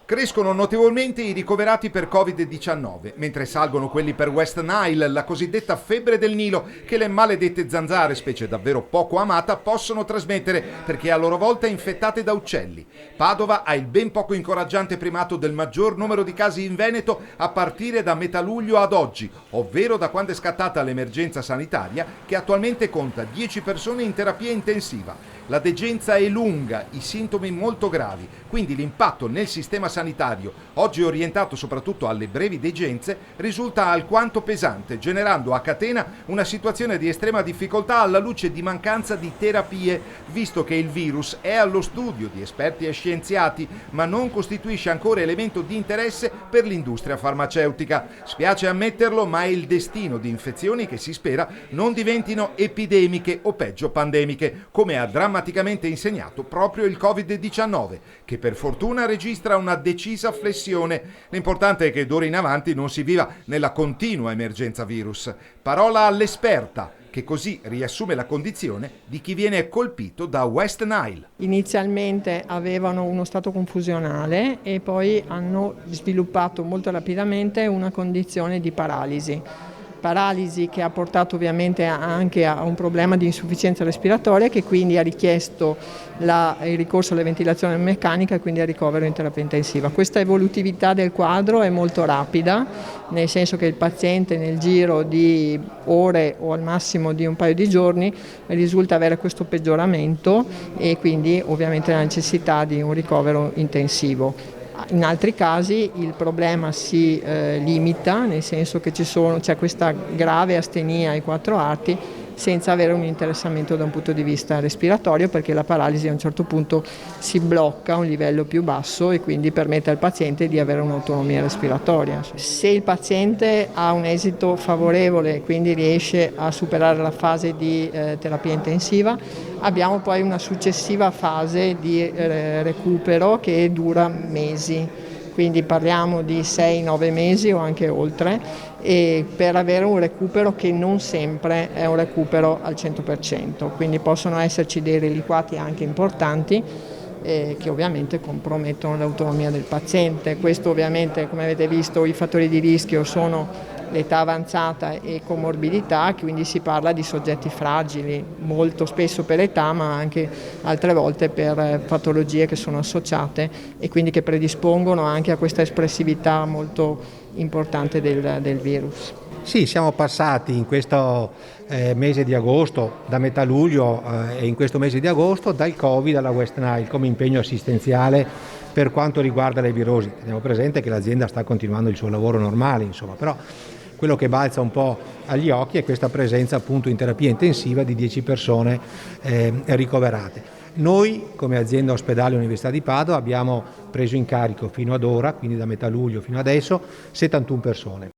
Crescono notevolmente i ricoverati per Covid-19, mentre salgono quelli per West Nile, la cosiddetta febbre del Nilo, che le maledette zanzare, specie davvero poco amata, possono trasmettere perché a loro volta infettate da uccelli. Padova ha il ben poco incoraggiante primato del maggior numero di casi in Veneto a partire da metà luglio ad oggi, ovvero da quando è scattata l'emergenza sanitaria, che attualmente conta 10 persone in terapia intensiva. La degenza è lunga, i sintomi molto gravi, quindi l'impatto nel sistema sanitario, oggi orientato soprattutto alle brevi degenze, risulta alquanto pesante, generando a catena una situazione di estrema difficoltà alla luce di mancanza di terapie, visto che il virus è allo studio di esperti e scienziati, ma non costituisce ancora elemento di interesse per l'industria farmaceutica. Spiace ammetterlo, ma è il destino di infezioni che si spera non diventino epidemiche o peggio pandemiche, come ha drammaticamente insegnato proprio il Covid-19, che per fortuna registra una decisa flessione. L'importante è che d'ora in avanti non si viva nella continua emergenza virus. Parola all'esperta, che così riassume la condizione di chi viene colpito da West Nile. Inizialmente avevano uno stato confusionale e poi hanno sviluppato molto rapidamente una condizione di paralisi che ha portato ovviamente anche a un problema di insufficienza respiratoria, che quindi ha richiesto il ricorso alla ventilazione meccanica e quindi al ricovero in terapia intensiva. Questa evolutività del quadro è molto rapida, nel senso che il paziente nel giro di ore o al massimo di un paio di giorni risulta avere questo peggioramento e quindi ovviamente la necessità di un ricovero intensivo. In altri casi il problema si limita, nel senso che c'è questa grave astenia ai quattro arti senza avere un interessamento da un punto di vista respiratorio, perché la paralisi a un certo punto si blocca a un livello più basso e quindi permette al paziente di avere un'autonomia respiratoria. Se il paziente ha un esito favorevole e quindi riesce a superare la fase di terapia intensiva, abbiamo poi una successiva fase di recupero che dura mesi. Quindi parliamo di 6-9 mesi o anche oltre, e per avere un recupero che non sempre è un recupero al 100%, quindi possono esserci dei reliquati anche importanti che ovviamente compromettono l'autonomia del paziente. Questo ovviamente, come avete visto, i fattori di rischio sono l'età avanzata e comorbidità, quindi si parla di soggetti fragili, molto spesso per età, ma anche altre volte per patologie che sono associate e quindi che predispongono anche a questa espressività molto importante del virus. Sì, siamo passati in questo mese di agosto, da metà luglio e in questo mese di agosto, dal Covid alla West Nile come impegno assistenziale per quanto riguarda le virosi. Teniamo presente che l'azienda sta continuando il suo lavoro normale, però quello che balza un po' agli occhi è questa presenza appunto in terapia intensiva di 10 persone ricoverate. Noi come azienda ospedale Università di Padova abbiamo preso in carico fino ad ora, quindi da metà luglio fino adesso, 71 persone.